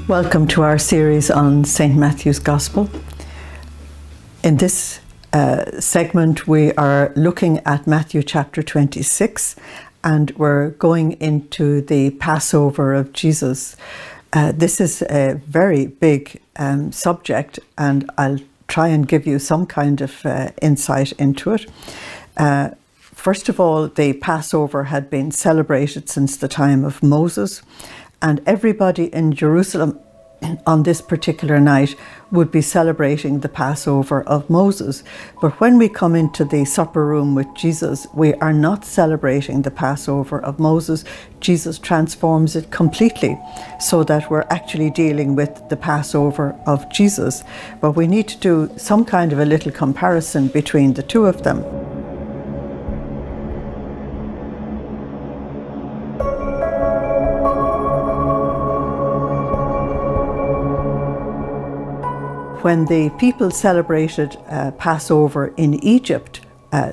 Welcome to our series on St. Matthew's Gospel. In this segment, we are looking at Matthew chapter 26, and we're going into the Passover of Jesus. This is a very big subject, and I'll try and give you some kind of insight into it. First of all, the Passover had been celebrated since the time of Moses, and everybody in Jerusalem on this particular night would be celebrating the Passover of Moses. But when we come into the supper room with Jesus, we are not celebrating the Passover of Moses. Jesus transforms it completely so that we're actually dealing with the Passover of Jesus. But we need to do some kind of a little comparison between the two of them. When the people celebrated Passover in Egypt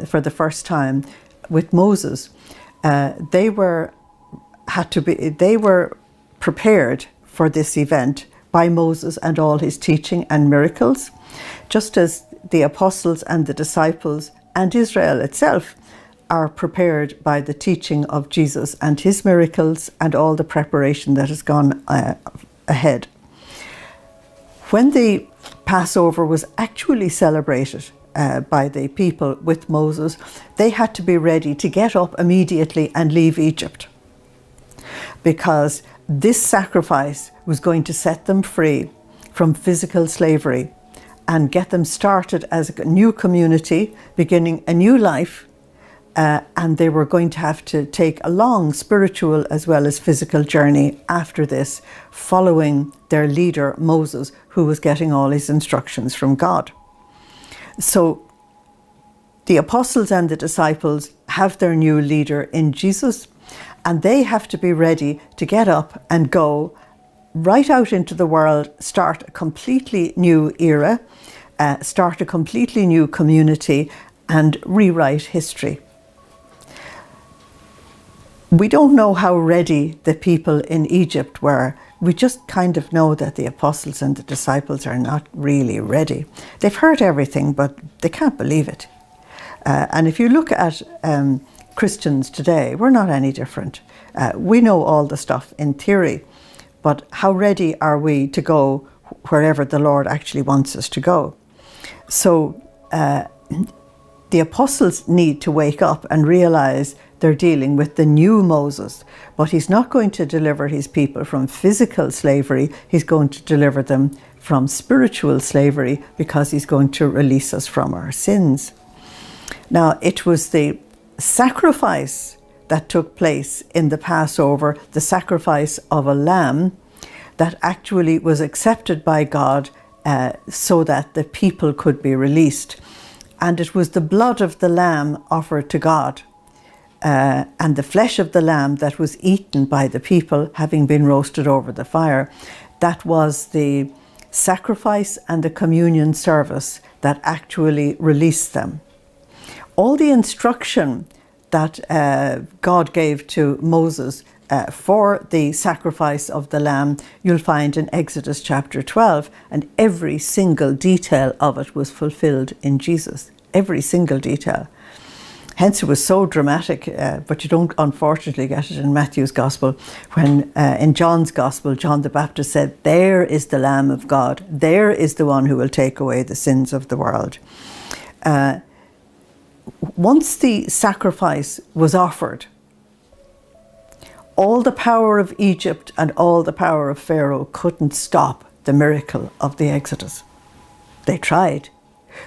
for the first time with Moses, they were prepared for this event by Moses and all his teaching and miracles, just as the apostles and the disciples and Israel itself are prepared by the teaching of Jesus and his miracles and all the preparation that has gone ahead. When the Passover was actually celebrated by the people with Moses, they had to be ready to get up immediately and leave Egypt, because this sacrifice was going to set them free from physical slavery and get them started as a new community, beginning a new life, and they were going to have to take a long spiritual as well as physical journey after this, following their leader Moses, who was getting all his instructions from God. So the apostles and the disciples have their new leader in Jesus, and they have to be ready to get up and go right out into the world, start a completely new era, start a completely new community, and rewrite history. We don't know how ready the people in Egypt were. We just kind of know that the apostles and the disciples are not really ready. They've heard everything, but they can't believe it. And if you look at Christians today, we're not any different. We know all the stuff in theory, but how ready are we to go wherever the Lord actually wants us to go? So the apostles need to wake up and realize they're dealing with the new Moses, but he's not going to deliver his people from physical slavery. He's going to deliver them from spiritual slavery, because he's going to release us from our sins. Now, it was the sacrifice that took place in the Passover, the sacrifice of a lamb, that actually was accepted by God so that the people could be released. And it was the blood of the lamb offered to God, and the flesh of the lamb that was eaten by the people, having been roasted over the fire. That was the sacrifice and the communion service that actually released them. All the instruction that God gave to Moses for the sacrifice of the lamb, you'll find in Exodus chapter 12, and every single detail of it was fulfilled in Jesus. Every single detail. Hence it was so dramatic, but you don't unfortunately get it in Matthew's Gospel, when in John's Gospel, John the Baptist said, "There is the Lamb of God, there is the one who will take away the sins of the world." Once the sacrifice was offered, all the power of Egypt and all the power of Pharaoh couldn't stop the miracle of the Exodus. They tried.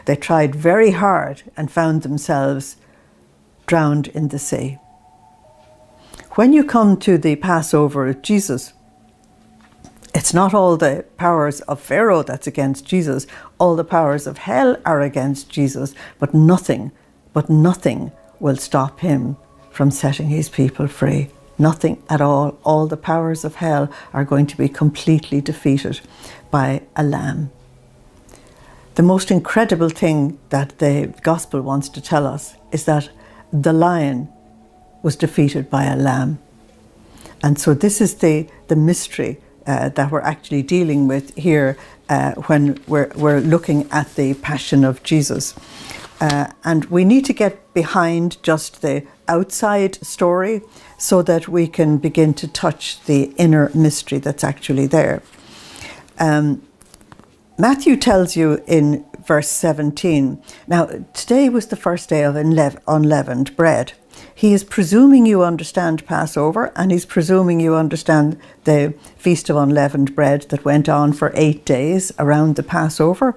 They tried very hard and found themselves drowned in the sea. When you come to the Passover of Jesus, it's not all the powers of Pharaoh that's against Jesus. All the powers of hell are against Jesus, but nothing will stop him from setting his people free. Nothing at all. All the powers of hell are going to be completely defeated by a lamb. The most incredible thing that the gospel wants to tell us is that the lion was defeated by a lamb. And so this is the mystery that we're actually dealing with here when we're looking at the Passion of Jesus. And we need to get behind just the outside story so that we can begin to touch the inner mystery that's actually there. Matthew tells you in verse 17, now today was the first day of unleavened bread. He is presuming you understand Passover, and he's presuming you understand the Feast of Unleavened Bread that went on for 8 days around the Passover.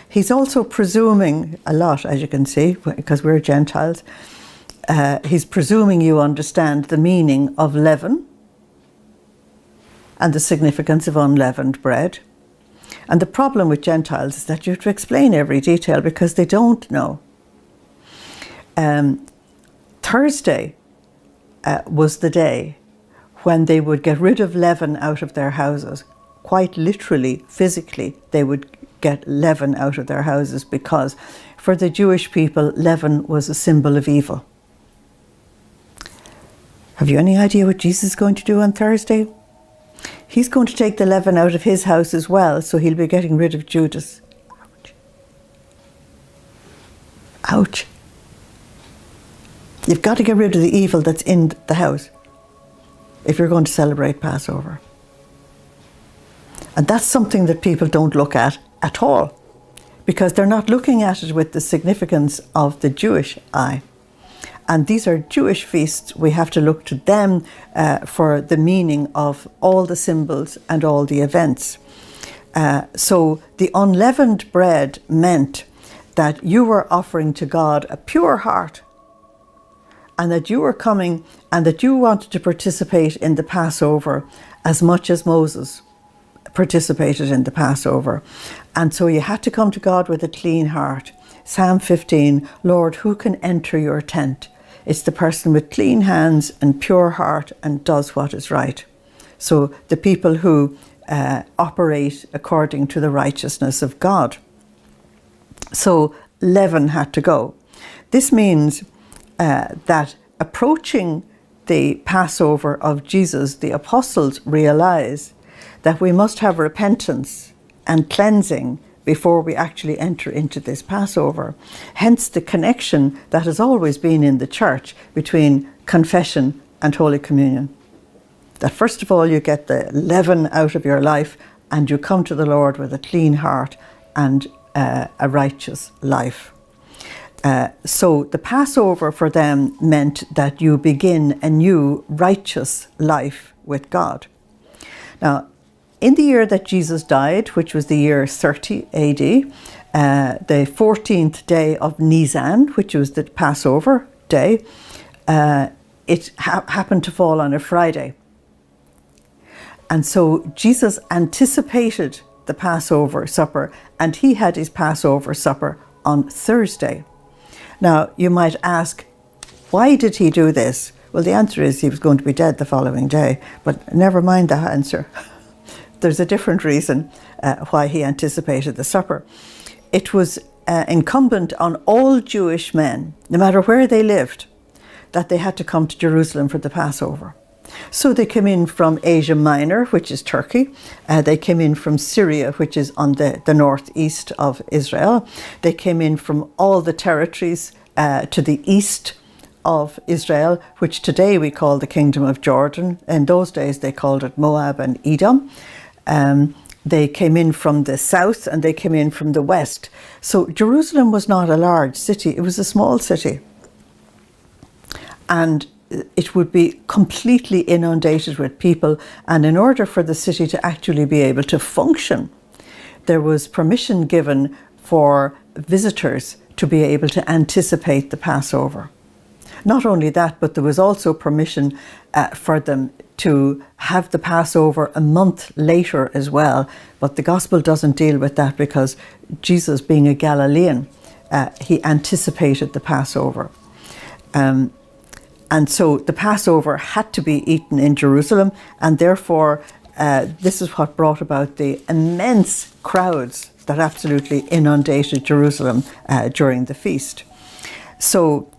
He's also presuming a lot, as you can see, because we're Gentiles. He's presuming you understand the meaning of leaven and the significance of unleavened bread. And the problem with Gentiles is that you have to explain every detail because they don't know. Thursday was the day when they would get rid of leaven out of their houses. Quite literally, physically, they would get leaven out of their houses because for the Jewish people, leaven was a symbol of evil. Have you any idea what Jesus is going to do on Thursday? He's going to take the leaven out of his house as well, so he'll be getting rid of Judas. Ouch. Ouch. You've got to get rid of the evil that's in the house if you're going to celebrate Passover. And that's something that people don't look at all, because they're not looking at it with the significance of the Jewish eye. And these are Jewish feasts. We have to look to them for the meaning of all the symbols and all the events. So the unleavened bread meant that you were offering to God a pure heart, and that you were coming and that you wanted to participate in the Passover as much as Moses participated in the Passover. And so you had to come to God with a clean heart. Psalm 15, Lord, who can enter your tent? It's the person with clean hands and pure heart and does what is right. So the people who operate according to the righteousness of God. So leaven had to go. This means that approaching the Passover of Jesus, the apostles realize that we must have repentance and cleansing before we actually enter into this Passover. Hence the connection that has always been in the church between confession and Holy Communion. That first of all you get the leaven out of your life and you come to the Lord with a clean heart and a righteous life. So the Passover for them meant that you begin a new righteous life with God. Now, in the year that Jesus died, which was the year 30 AD, the 14th day of Nisan, which was the Passover day, it happened to fall on a Friday. And so Jesus anticipated the Passover supper, and he had his Passover supper on Thursday. Now, you might ask, why did he do this? Well, the answer is he was going to be dead the following day, but never mind the answer. There's a different reason why he anticipated the supper. It was incumbent on all Jewish men, no matter where they lived, that they had to come to Jerusalem for the Passover. So they came in from Asia Minor, which is Turkey. They came in from Syria, which is on the northeast of Israel. They came in from all the territories to the east of Israel, which today we call the Kingdom of Jordan. In those days they called it Moab and Edom. They came in from the south and they came in from the west. So Jerusalem was not a large city, it was a small city. And it would be completely inundated with people. And in order for the city to actually be able to function, there was permission given for visitors to be able to anticipate the Passover. Not only that, but there was also permission for them to have the Passover a month later as well. But the gospel doesn't deal with that because Jesus, being a Galilean, he anticipated the Passover. And so the Passover had to be eaten in Jerusalem, and therefore this is what brought about the immense crowds that absolutely inundated Jerusalem during the feast. So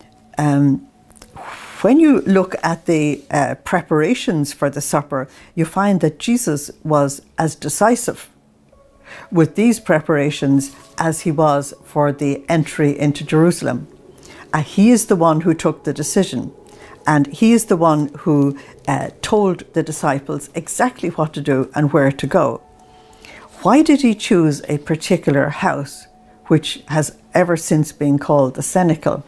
when you look at the preparations for the supper, you find that Jesus was as decisive with these preparations as he was for the entry into Jerusalem. He is the one who took the decision, and he is the one who told the disciples exactly what to do and where to go. Why did he choose a particular house, which has ever since been called the Cenacle?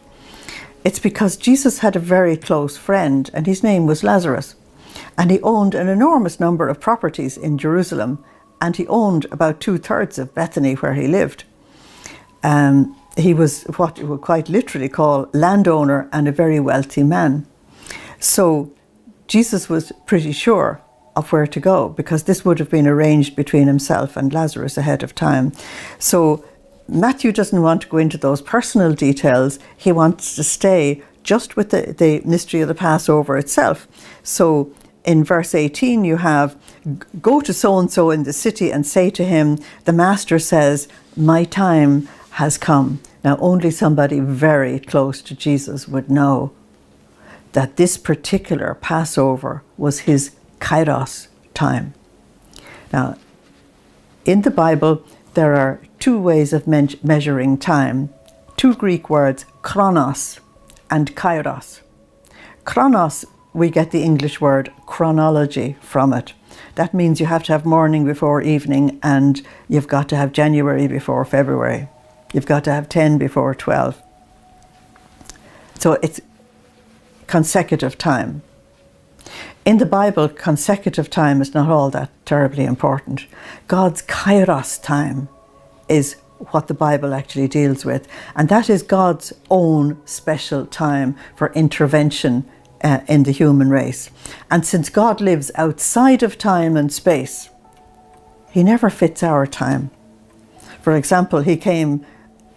It's because Jesus had a very close friend, and his name was Lazarus. And he owned an enormous number of properties in Jerusalem, and he owned about 2/3 of Bethany where he lived. He was what you would quite literally call landowner and a very wealthy man. So Jesus was pretty sure of where to go, because this would have been arranged between himself and Lazarus ahead of time. So Matthew doesn't want to go into those personal details. He wants to stay just with the mystery of the Passover itself. So in verse 18 you have, go to so-and-so in the city and say to him, the master says, my time has come. Now only somebody very close to Jesus would know that this particular Passover was his kairos time. Now in the Bible there are two ways of measuring time, two Greek words, chronos and kairos. Chronos, we get the English word chronology from it. That means you have to have morning before evening, and you've got to have January before February. You've got to have 10 before 12. So it's consecutive time. In the Bible, consecutive time is not all that terribly important. God's kairos time is what the Bible actually deals with, and that is God's own special time for intervention in the human race. And since God lives outside of time and space, he never fits our time. For example, he came,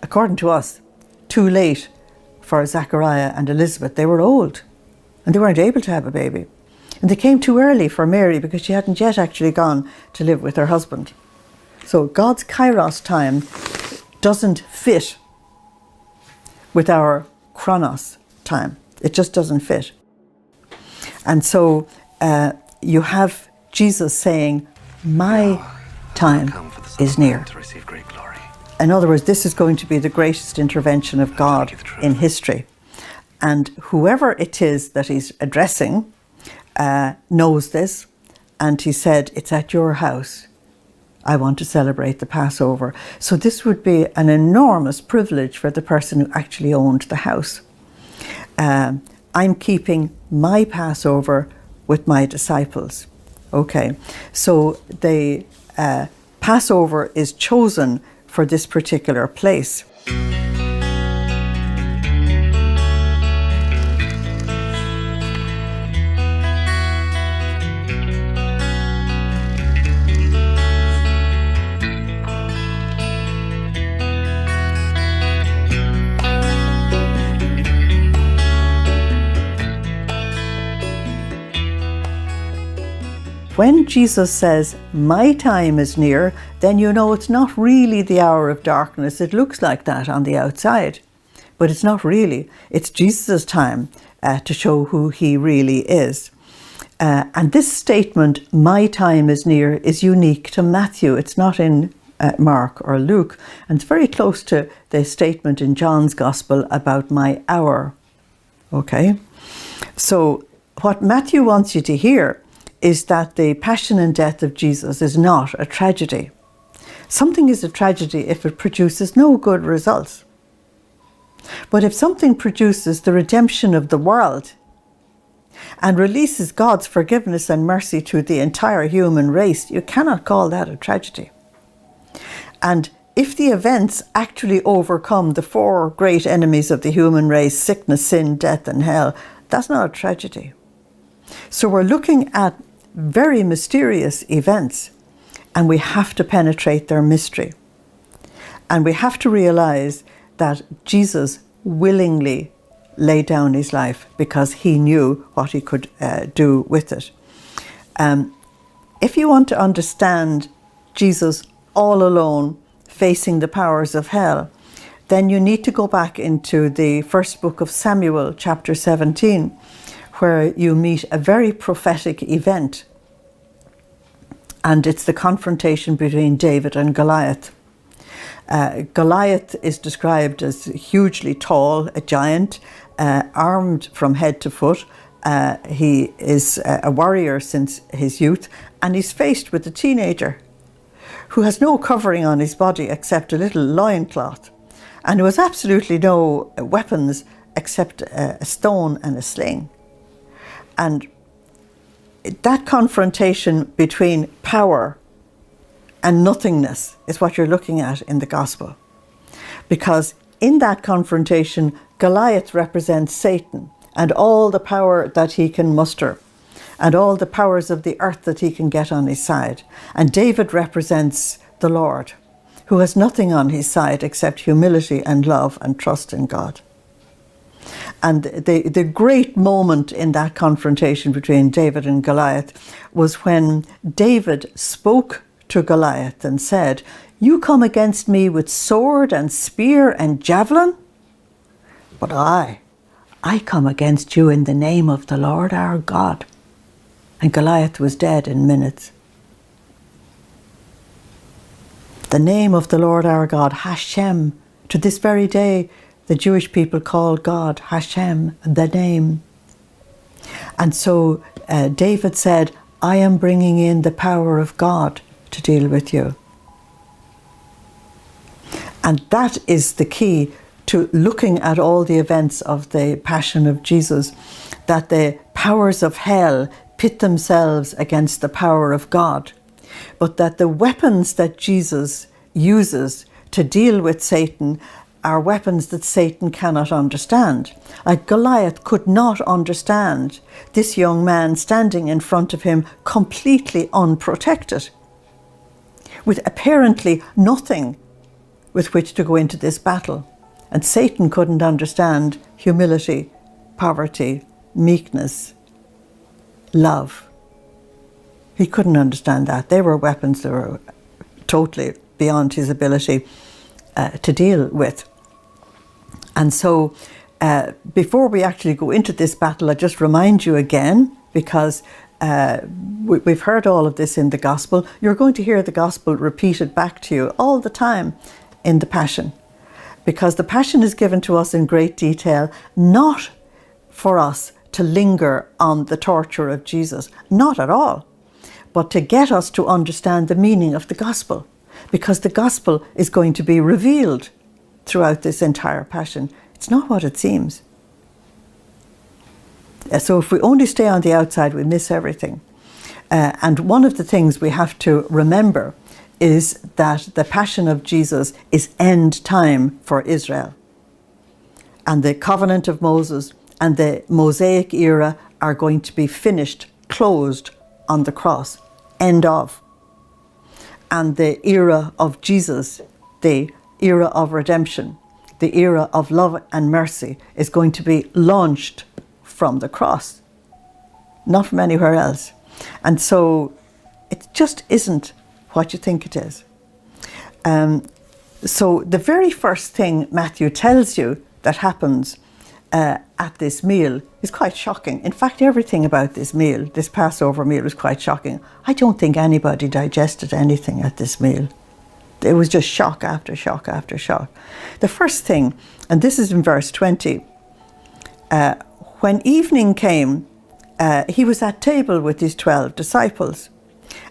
according to us, too late for Zachariah and Elizabeth. They were old and they weren't able to have a baby. And they came too early for Mary because she hadn't yet actually gone to live with her husband. So God's kairos time doesn't fit with our chronos time. It just doesn't fit. And so you have Jesus saying, my time is near. In other words, this is going to be the greatest intervention of God in history. And whoever it is that he's addressing knows this. And he said, it's at your house I want to celebrate the Passover. So this would be an enormous privilege for the person who actually owned the house. I'm keeping my Passover with my disciples. Okay, so the Passover is chosen for this particular place. When Jesus says, my time is near, then you know it's not really the hour of darkness. It looks like that on the outside, but it's not really. It's Jesus' time to show who he really is. And this statement, my time is near, is unique to Matthew. It's not in Mark or Luke. And it's very close to the statement in John's Gospel about my hour. Okay? So what Matthew wants you to hear is that the passion and death of Jesus is not a tragedy. Something is a tragedy if it produces no good results. But if something produces the redemption of the world and releases God's forgiveness and mercy to the entire human race, you cannot call that a tragedy. And if the events actually overcome the four great enemies of the human race, sickness, sin, death, and hell, that's not a tragedy. So we're looking at very mysterious events, and we have to penetrate their mystery. And we have to realize that Jesus willingly laid down his life because he knew what he could do with it. If you want to understand Jesus all alone facing the powers of hell, then you need to go back into the first book of Samuel, chapter 17. where you meet a very prophetic event. And it's the confrontation between David and Goliath. Goliath is described as hugely tall, a giant, armed from head to foot. He is a warrior since his youth, and he's faced with a teenager who has no covering on his body except a little loincloth, and who has absolutely no weapons except a stone and a sling. And that confrontation between power and nothingness is what you're looking at in the gospel. Because in that confrontation, Goliath represents Satan and all the power that he can muster, and all the powers of the earth that he can get on his side. And David represents the Lord, who has nothing on his side except humility and love and trust in God. And the great moment in that confrontation between David and Goliath was when David spoke to Goliath and said, "You come against me with sword and spear and javelin, but I come against you in the name of the Lord our God." And Goliath was dead in minutes. The name of the Lord our God, Hashem. To this very day, the Jewish people call God Hashem, the name. And so David said, "I am bringing in the power of God to deal with you." And that is the key to looking at all the events of the Passion of Jesus, that the powers of hell pit themselves against the power of God, but that the weapons that Jesus uses to deal with Satan are weapons that Satan cannot understand. Like Goliath could not understand this young man standing in front of him completely unprotected, with apparently nothing with which to go into this battle. And Satan couldn't understand humility, poverty, meekness, love. He couldn't understand that. They were weapons that were totally beyond his ability to deal with. And so before we actually go into this battle, I just remind you again, because we've heard all of this in the gospel. You're going to hear the gospel repeated back to you all the time in the Passion, because the Passion is given to us in great detail, not for us to linger on the torture of Jesus, not at all, but to get us to understand the meaning of the gospel, because the gospel is going to be revealed throughout this entire Passion. It's not what it seems. So if we only stay on the outside, we miss everything. And one of the things we have to remember is that the Passion of Jesus is end time for Israel. And the covenant of Moses and the Mosaic era are going to be finished, closed on the cross, end of. And the era of Jesus, the era of redemption, the era of love and mercy, is going to be launched from the cross, not from anywhere else. And so it just isn't what you think it is. So the very first thing Matthew tells you that happens at this meal is quite shocking. In fact, everything about this meal, this Passover meal, was quite shocking. I don't think anybody digested anything at this meal. It was just shock after shock after shock. The first thing, and this is in verse 20, when evening came, he was at table with his 12 disciples.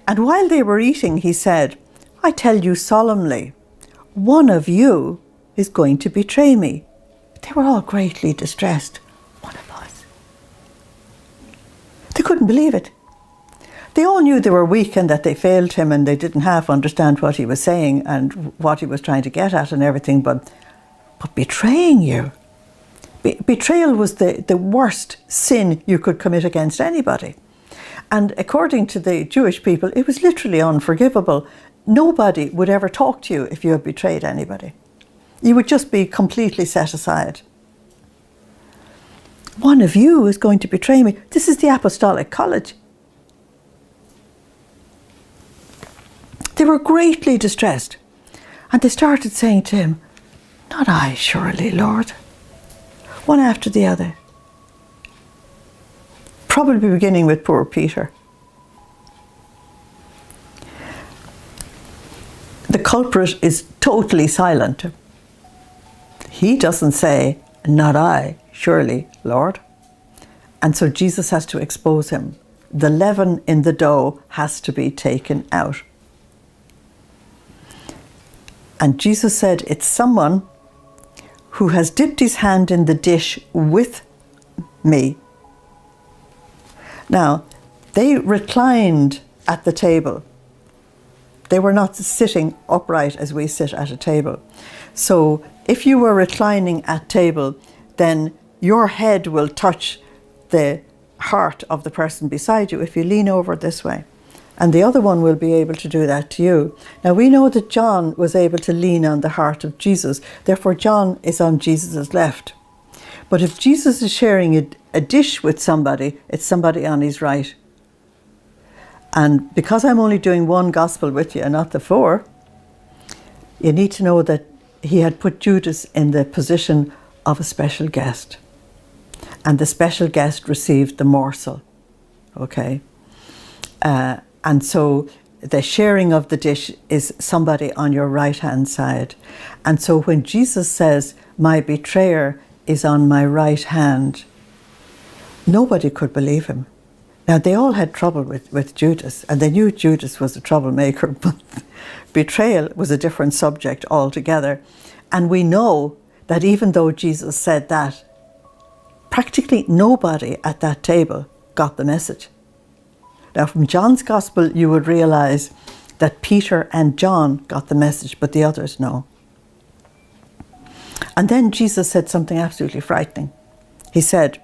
And while they were eating, he said, "I tell you solemnly, one of you is going to betray me." They were all greatly distressed. One of us. They couldn't believe it. They all knew they were weak and that they failed him and they didn't half understand what he was saying and what he was trying to get at and everything, but betraying you. Betrayal was the worst sin you could commit against anybody. And according to the Jewish people, it was literally unforgivable. Nobody would ever talk to you if you had betrayed anybody. You would just be completely set aside. One of you is going to betray me. This is the Apostolic College. They were greatly distressed. And they started saying to him, "Not I, surely, Lord." One after the other. Probably beginning with poor Peter. The culprit is totally silent. He doesn't say, "Not I, surely, Lord." And so Jesus has to expose him. The leaven in the dough has to be taken out. And Jesus said, it's someone who has dipped his hand in the dish with me. Now, they reclined at the table. They were not sitting upright as we sit at a table. So if you were reclining at table, then your head will touch the heart of the person beside you if you lean over this way. And the other one will be able to do that to you. Now we know that John was able to lean on the heart of Jesus. Therefore John is on Jesus' left. But if Jesus is sharing a dish with somebody, it's somebody on his right. And because I'm only doing one gospel with you and not the four, you need to know that he had put Judas in the position of a special guest. And the special guest received the morsel. Okay? And so the sharing of the dish is somebody on your right-hand side. And so when Jesus says, my betrayer is on my right hand, nobody could believe him. Now, they all had trouble with Judas, and they knew Judas was a troublemaker, but betrayal was a different subject altogether. And we know that even though Jesus said that, practically nobody at that table got the message. Now, from John's Gospel, you would realize that Peter and John got the message, but the others no. And then Jesus said something absolutely frightening. He said,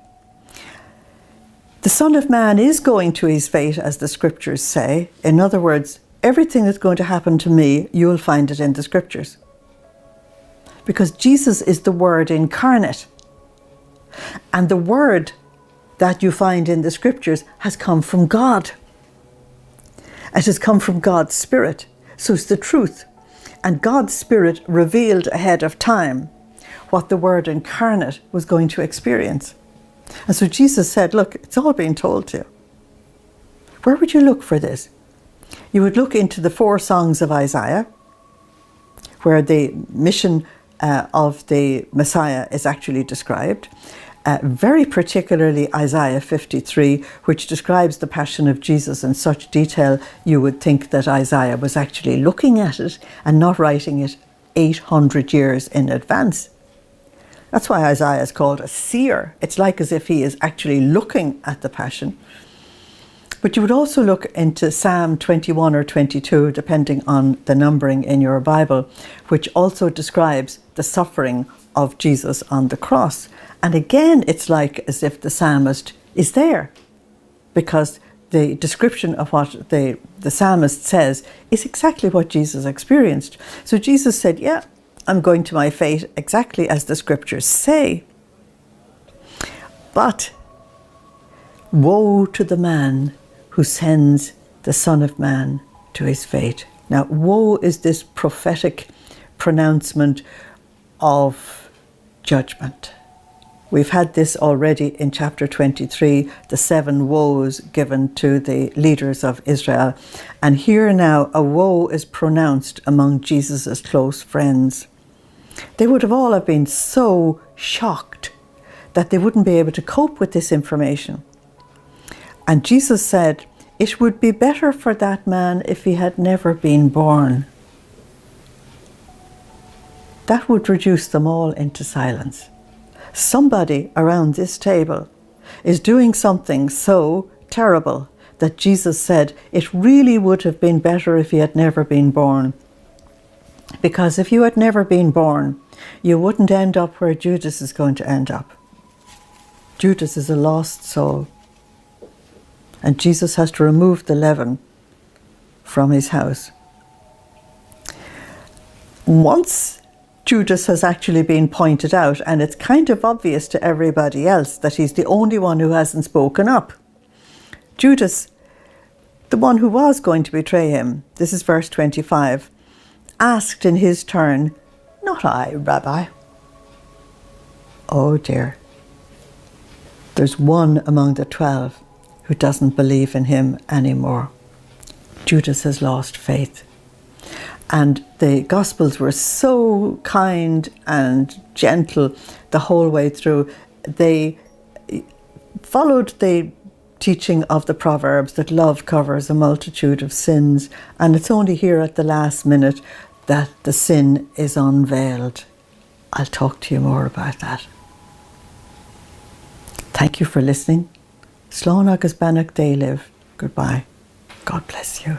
the Son of Man is going to his fate, as the scriptures say. In other words, everything that's going to happen to me, you'll find it in the scriptures. Because Jesus is the Word incarnate. And the Word that you find in the scriptures has come from God. It has come from God's Spirit. So it's the truth. And God's Spirit revealed ahead of time what the Word incarnate was going to experience. And so Jesus said, look, it's all been told to you. Where would you look for this? You would look into the 4 songs of Isaiah, where the mission of the Messiah is actually described. Very particularly Isaiah 53, which describes the passion of Jesus in such detail, you would think that Isaiah was actually looking at it and not writing it 800 years in advance. That's why Isaiah is called a seer. It's like as if he is actually looking at the passion. But you would also look into Psalm 21 or 22, depending on the numbering in your Bible, which also describes the suffering of Jesus on the cross. And again, it's like as if the psalmist is there, because the description of what the psalmist says is exactly what Jesus experienced. So Jesus said, yeah, I'm going to my fate exactly as the scriptures say. But woe to the man who sends the Son of Man to his fate. Now, woe is this prophetic pronouncement of judgment. We've had this already in chapter 23, the 7 woes given to the leaders of Israel. And here now, a woe is pronounced among Jesus' close friends. They would have all have been so shocked that they wouldn't be able to cope with this information. And Jesus said, it would be better for that man if he had never been born. That would reduce them all into silence. Somebody around this table is doing something so terrible that Jesus said it really would have been better if he had never been born. Because if you had never been born, you wouldn't end up where Judas is going to end up. Judas is a lost soul. And Jesus has to remove the leaven from his house. Once Judas has actually been pointed out, and it's kind of obvious to everybody else that he's the only one who hasn't spoken up. Judas, the one who was going to betray him, this is verse 25, asked in his turn, "Not I, Rabbi." Oh dear. There's one among the 12 who doesn't believe in him anymore. Judas has lost faith. And the Gospels were so kind and gentle the whole way through. They followed the teaching of the Proverbs that love covers a multitude of sins, and it's only here at the last minute that the sin is unveiled. I'll talk to you more about that. Thank you for listening. Slán agus beannacht déilibh. Goodbye. God bless you.